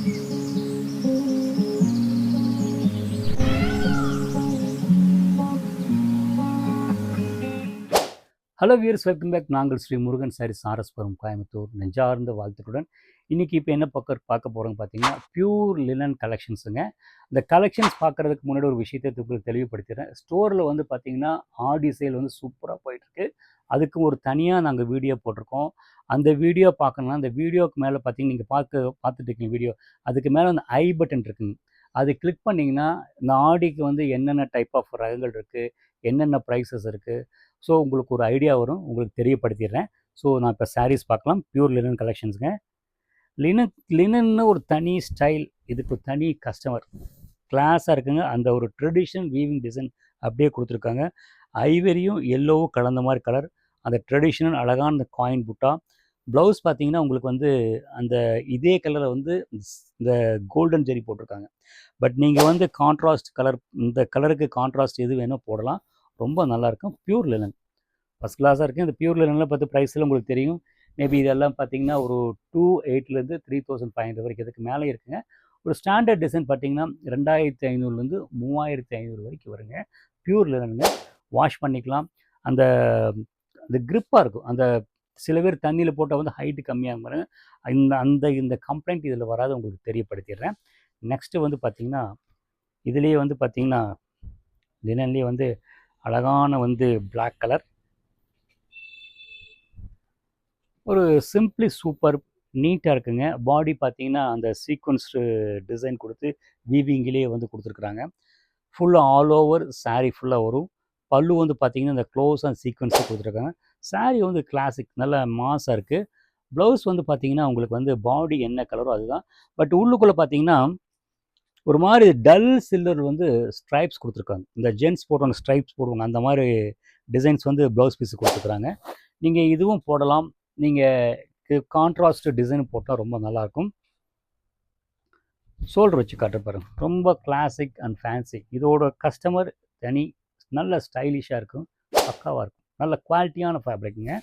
Hello viewers, welcome back. நாங்கள் ஸ்ரீ முருகன் சாரீஸ் ஆர்எஸ்புரம் கோயம்புத்தூர். நெஞ்சார்ந்த வாழ்த்துக்களுடன் இன்றைக்கி இப்போ என்ன பார்க்க போகிறோங்க பார்த்தீங்கன்னா, பியூர் லினன் கலெக்ஷன்ஸுங்க. இந்த கலெக்ஷன்ஸ் பார்க்குறதுக்கு முன்னாடி ஒரு விஷயத்தை தெளிவுபடுத்திடுறேன். ஸ்டோரில் வந்து பார்த்திங்கன்னா ஆடி சேல் வந்து சூப்பராக போயிட்டுருக்கு. அதுக்கு ஒரு தனியாக நாங்கள் வீடியோ போட்டிருக்கோம். அந்த வீடியோ பார்க்கணுன்னா அந்த வீடியோவுக்கு மேலே பார்த்தீங்கன்னா, நீங்கள் பார்த்துட்டு இருக்கீங்க வீடியோ, அதுக்கு மேலே அந்த ஐ பட்டன் இருக்குங்க. அது கிளிக் பண்ணிங்கன்னா இந்த ஆடிக்கு வந்து என்னென்ன டைப் ஆஃப் ரகங்கள் இருக்குது, என்னென்ன ப்ரைஸஸ் இருக்குது, ஸோ உங்களுக்கு ஒரு ஐடியா வரும். உங்களுக்கு தெரியப்படுத்திடுறேன். ஸோ நான் இப்போ சாரீஸ் பார்க்கலாம். Pure linen கலெக்ஷன்ஸுங்க. லினன்னு ஒரு தனி ஸ்டைல், இதுக்கு ஒரு தனி கஸ்டமர், கிளாஸாக இருக்குங்க. அந்த ஒரு ட்ரெடிஷ்னல் வீவிங் டிசைன் அப்படியே கொடுத்துருக்காங்க. ஐவரியும் எல்லோவும் கலந்த மாதிரி கலர், அந்த ட்ரெடிஷ்னல் அழகான அந்த காயின் புட்டா. ப்ளவுஸ் பார்த்தீங்கன்னா உங்களுக்கு வந்து அந்த இதே கலரில் வந்து இந்த கோல்டன் ஜெரி போட்டிருக்காங்க. பட் நீங்கள் வந்து கான்ட்ராஸ்ட் கலர், இந்த கலருக்கு கான்ட்ராஸ்ட் எது வேணும் போடலாம். ரொம்ப நல்லாயிருக்கும். பியூர் லினன் ஃபஸ்ட் கிளாஸாக இருக்குது. இந்த பியூர் லினனில் பார்த்து ப்ரைஸில் உங்களுக்கு தெரியும். மேபி இதெல்லாம் பார்த்தீங்கன்னா ஒரு 2800 3500 வரைக்கும், இதுக்கு மேலே இருக்குங்க. ஒரு ஸ்டாண்டர்ட் டிசைன் பார்த்தீங்கன்னா 2500 3500 வரைக்கும் வருங்க. பியூர் லினனுங்க. வாஷ் பண்ணிக்கலாம். அந்த அந்த க்ரிப்பாக இருக்கும். அந்த சில பேர் தண்ணியில் போட்டால் வந்து ஹைட்டு கம்மியாகும் பாருங்க. இந்த கம்ப்ளைண்ட் இதில் வராது, உங்களுக்கு தெரியப்படுத்திடுறேன். நெக்ஸ்ட்டு வந்து பார்த்திங்கன்னா, இதுலேயே வந்து பார்த்திங்கன்னா லினன்லேயே வந்து அழகான வந்து பிளாக் கலர், ஒரு சிம்பிளி சூப்பர் நீட்டாக இருக்குங்க. பாடி பார்த்தீங்கன்னா அந்த சீக்வன்ஸ்டு டிசைன் கொடுத்து வீவிங்கிலே வந்து கொடுத்துருக்குறாங்க. ஃபுல்லாக ஆல் ஓவர் சாரீ ஃபுல்லாக வரும். பல்லு வந்து பார்த்திங்கன்னா இந்த க்ளோஸ் அண்ட் சீக்வன்ஸு கொடுத்துருக்காங்க. சாரீ வந்து கிளாசிக் நல்ல மாஸாக இருக்குது. ப்ளவுஸ் வந்து பார்த்திங்கன்னா உங்களுக்கு வந்து பாடி என்ன கலரோ அதுதான். பட் உள்ளுக்குள்ளே பார்த்திங்கன்னா ஒரு மாதிரி டல் சில்வர் வந்து ஸ்ட்ரைப்ஸ் கொடுத்துருக்காங்க. இந்த ஜென்ஸ் போட்டவங்க ஸ்ட்ரைப்ஸ் போடுவாங்க, அந்த மாதிரி டிசைன்ஸ் வந்து ப்ளவுஸ் பீஸு கொடுத்துருக்குறாங்க. நீங்கள் இதுவும் போடலாம். நீங்கள் கான்ட்ராஸ்ட் டிசைன் போட்டால் ரொம்ப நல்லாயிருக்கும். ஷோல்டர் வச்சு காட்ட பாருங்க, ரொம்ப கிளாசிக் அண்ட் ஃபேன்சி. இதோட கஸ்டமர் தனி, நல்ல ஸ்டைலிஷாக இருக்கும், பக்காவாக இருக்கும், நல்ல குவாலிட்டியான ஃபேப்ரிக்குங்க.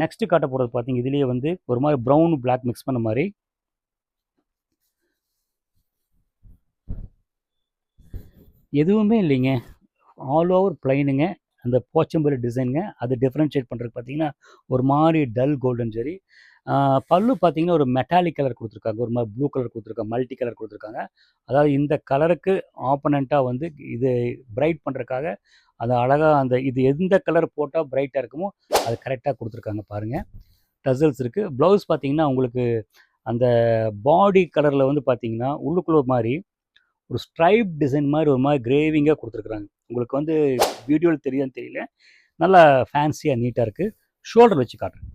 நெக்ஸ்ட்டு காட்ட போகிறது பார்த்தீங்க, இதுலேயே வந்து ஒரு மாதிரி ப்ரௌன் பிளாக் மிக்ஸ் பண்ண மாதிரி எதுவுமே இல்லைங்க. ஆல் ஓவர் பிளைனுங்க. அந்த போச்சம்பள்ளி டிசைனுங்க. அது டிஃப்ரென்ஷியேட் பண்ணுறதுக்கு பார்த்தீங்கன்னா ஒரு மாதிரி டல் கோல்டன் ஜெரி. பல்லு பார்த்தீங்கன்னா ஒரு மெட்டாலிக் கலர் கொடுத்துருக்காங்க, ஒரு மாதிரி ப்ளூ கலர் கொடுத்துருக்காங்க, மல்டி கலர் கொடுத்துருக்காங்க. அதாவது இந்த கலருக்கு ஆப்பனண்ட்டாக வந்து இது பிரைட் பண்ணுறதுக்காக அது அழகாக அந்த இது எந்த கலர் போட்டால் பிரைட்டாக இருக்குமோ அது கரெக்டாக கொடுத்துருக்காங்க பாருங்கள். டசல்ஸ் இருக்குது. ப்ளவுஸ் பார்த்தீங்கன்னா உங்களுக்கு அந்த பாடி கலரில் வந்து பார்த்தீங்கன்னா உள்ளுக்குள்ள மாதிரி ஒரு ஸ்ட்ரைப் டிசைன் மாதிரி ஒரு மாதிரி கிரேவிங்காக கொடுத்துருக்குறாங்க. உங்களுக்கு வந்து வீடியோவில் தெரியாதுன்னு தெரியல, நல்லா ஃபேன்சியாக நீட்டாக இருக்குது. ஷோல்டர் வச்சு காட்டுறேன்.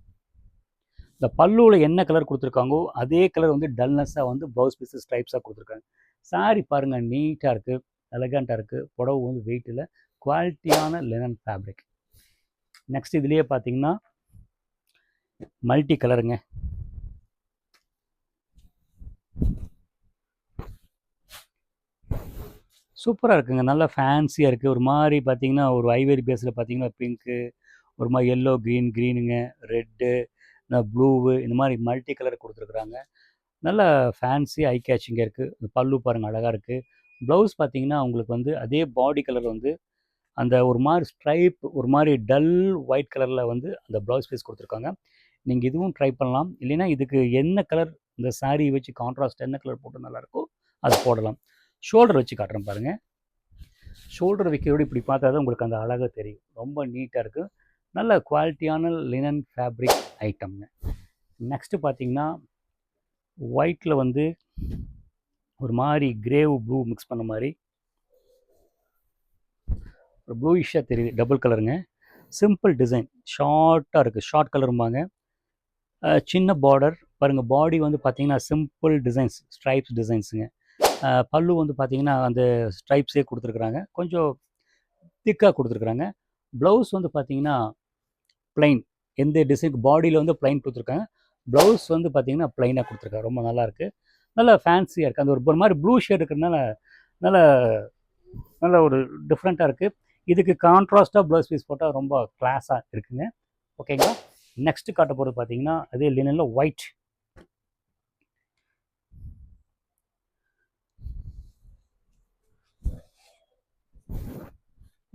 இந்த பல்லுவில் என்ன கலர் கொடுத்துருக்காங்கோ அதே கலர் வந்து டல்னஸ்ஸாக வந்து ப்ளவுஸ் பீஸு ஸ்ட்ரைப்ஸாக கொடுத்துருக்காங்க. சாரி பாருங்கள், நீட்டாக இருக்குது, எலகண்ட்டாக இருக்குது. புடவை வந்து வெயிட்டில் குவாலிட்டியான லினன் ஃபேப்ரிக். நெக்ஸ்ட் இதுலேயே பார்த்தீங்கன்னா மல்டி கலருங்க. சூப்பராக இருக்குங்க, நல்லா ஃபேன்சியாக இருக்குது. ஒரு மாதிரி பார்த்தீங்கன்னா ஒரு ஐவரி பேஸில் பார்த்தீங்கன்னா பிங்க்கு, ஒரு மாதிரி எல்லோ க்ரீனுங்க, ரெட்டு, ப்ளூவு, இந்த மாதிரி மல்டி கலர் கொடுத்துருக்குறாங்க. நல்லா ஃபேன்சி ஐ கேச்சிங்காக இருக்குது. பல்லு பாருங்கள் அழகாக இருக்குது. ப்ளவுஸ் பார்த்தீங்கன்னா உங்களுக்கு வந்து அதே பாடி கலர் வந்து அந்த ஒரு மாதிரி ஸ்ட்ரைப், ஒரு மாதிரி டல் ஒயிட் கலரில் வந்து அந்த ப்ளவுஸ் பீஸ் கொடுத்துருக்காங்க. நீங்கள் இதுவும் ட்ரை பண்ணலாம். இல்லைன்னா இதுக்கு என்ன கலர் இந்த சாரீ வச்சு கான்ட்ராஸ்ட் என்ன கலர் போட்டு நல்லாயிருக்கோ அது போடலாம். ஷோல்டர் வச்சு காட்டுறேன் பாருங்கள். ஷோல்டர் வைக்கிறோடு இப்படி பார்த்தா தான் உங்களுக்கு அந்த அழகாக தெரியும். ரொம்ப நீட்டாக இருக்குது, நல்ல குவாலிட்டியான லினன் ஃபேப்ரிக் ஐட்டம்ங்க. நெக்ஸ்ட்டு பார்த்தீங்கன்னா ஒயிட்டில் வந்து ஒரு மாதிரி கிரேவ் ப்ளூ மிக்ஸ் பண்ண மாதிரி ஒரு ப்ளூயிஷாக தெரியுது, டபுள் கலருங்க. சிம்பிள் டிசைன், ஷார்ட்டாக இருக்குது, ஷார்ட் கலரும்பாங்க. சின்ன பார்டர் பாருங்கள். பாடி வந்து பார்த்திங்கன்னா சிம்பிள் டிசைன்ஸ், ஸ்ட்ரைப்ஸ் டிசைன்ஸுங்க. பல்லு வந்து பார்த்திங்கன்னா அந்த ஸ்ட்ரைப்ஸே கொடுத்துருக்குறாங்க, கொஞ்சம் திக்காக கொடுத்துருக்குறாங்க. ப்ளவுஸ் வந்து பார்த்திங்கன்னா ப்ளைன், எந்த டிசைனுக்கு பாடியில் வந்து ப்ளைன் கொடுத்துருக்காங்க. ப்ளவுஸ் வந்து பார்த்திங்கன்னா ப்ளைனாக கொடுத்துருக்காங்க. ரொம்ப நல்லாயிருக்கு, நல்லா ஃபேன்சியாக இருக்குது. அந்த ஒரு மாதிரி ப்ளூ ஷேட் இருக்கிறதுனால நல்ல நல்ல ஒரு டிஃப்ரெண்ட்டாக இருக்குது. இதுக்கு கான்ட்ராஸ்ட்டாக ப்ளவுஸ் பீஸ் போட்டால் ரொம்ப கிளாஸாக இருக்குங்க. ஓகேங்களா. நெக்ஸ்ட்டு காட்ட போகிறது பார்த்தீங்கன்னா அதே லினனில் ஒயிட்.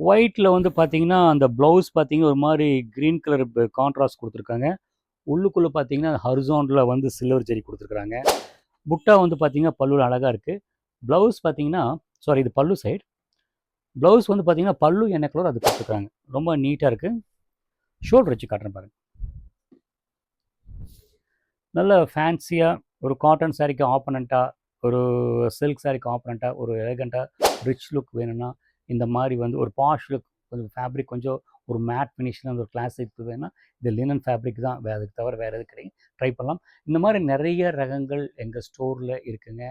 ஒயிட்டில் வந்து பார்த்தீங்கன்னா அந்த ப்ளவுஸ் பார்த்தீங்கன்னா ஒரு மாதிரி க்ரீன் கலர் கான்ட்ராஸ்ட் கொடுத்துருக்காங்க. உள்ளுக்குள்ளே பார்த்தீங்கன்னா ஹரிசாண்டலில் வந்து சில்வர் ஜெரி கொடுத்துருக்குறாங்க. புட்டா வந்து பார்த்தீங்கன்னா பல்லுவில் அழகாக இருக்குது. ப்ளவுஸ் பார்த்தீங்கன்னா சாரி இது பல்லு சைடு. ப்ளவுஸ் வந்து பார்த்தீங்கன்னா பல்லு என்ன கலர் அது கொடுத்துருக்காங்க. ரொம்ப நீட்டாக இருக்குது. ஷோல்டர் வச்சு காட்டுறேன் பாருங்கள். நல்ல ஃபேன்சியாக ஒரு காட்டன் சாரீக்கு ஆப்பனண்ட்டாக, ஒரு சில்க் சாரீக்கு ஆப்பனண்ட்டாக, ஒரு எலகண்ட்டாக ரிச் லுக் வேணும்னா இந்த மாதிரி வந்து ஒரு பாஷ் லுக், கொஞ்சம் ஃபேப்ரிக் கொஞ்சம் ஒரு மேட் ஃபினிஷில் அந்த ஒரு கிளாசிக் வேணும்னா இது லினன் ஃபேப்ரிக் தான், அதுக்கு தவிர வேறு எது கிடையாது. ட்ரை பண்ணலாம். இந்த மாதிரி நிறைய ரகங்கள் எங்கள் ஸ்டோரில் இருக்குங்க.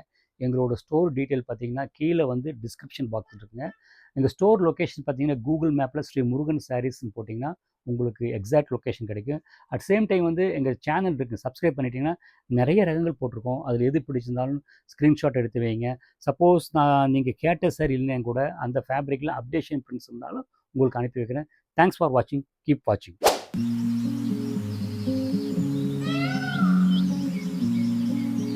எங்களோட ஸ்டோர் டீட்டெயில் பார்த்தீங்கன்னா கீழே வந்து டிஸ்கிரிப்ஷன் பாக்ஸ் இருக்குங்க. எங்கள் ஸ்டோர் லொக்கேஷன் பார்த்தீங்கன்னா கூகுள் மேப்பில் ஸ்ரீ முருகன் சாரீஸ்ன்னு போட்டிங்கன்னா உங்களுக்கு எக்ஸாக்ட் லொக்கேஷன் கிடைக்கும். அட் சேம் டைம் வந்து எங்கள் சேனல் இருக்குது, சப்ஸ்கிரைப் பண்ணிட்டீங்கன்னா நிறைய ரகங்கள் போட்டிருக்கோம். அதில் எது பிடிச்சிருந்தாலும் ஸ்க்ரீன்ஷாட் எடுத்து வைங்க. சப்போஸ் நீங்கள் கேட்ட சாரி இல்லைன்னா கூட அந்த ஃபேப்ரிக்கில் அப்டேஷன் பிரிண்ட்ஸ் இருந்தாலும் உங்களுக்கு அனுப்பி வைக்கிறேன். தேங்க்ஸ் ஃபார் வாட்சிங். கீப் வாட்சிங்.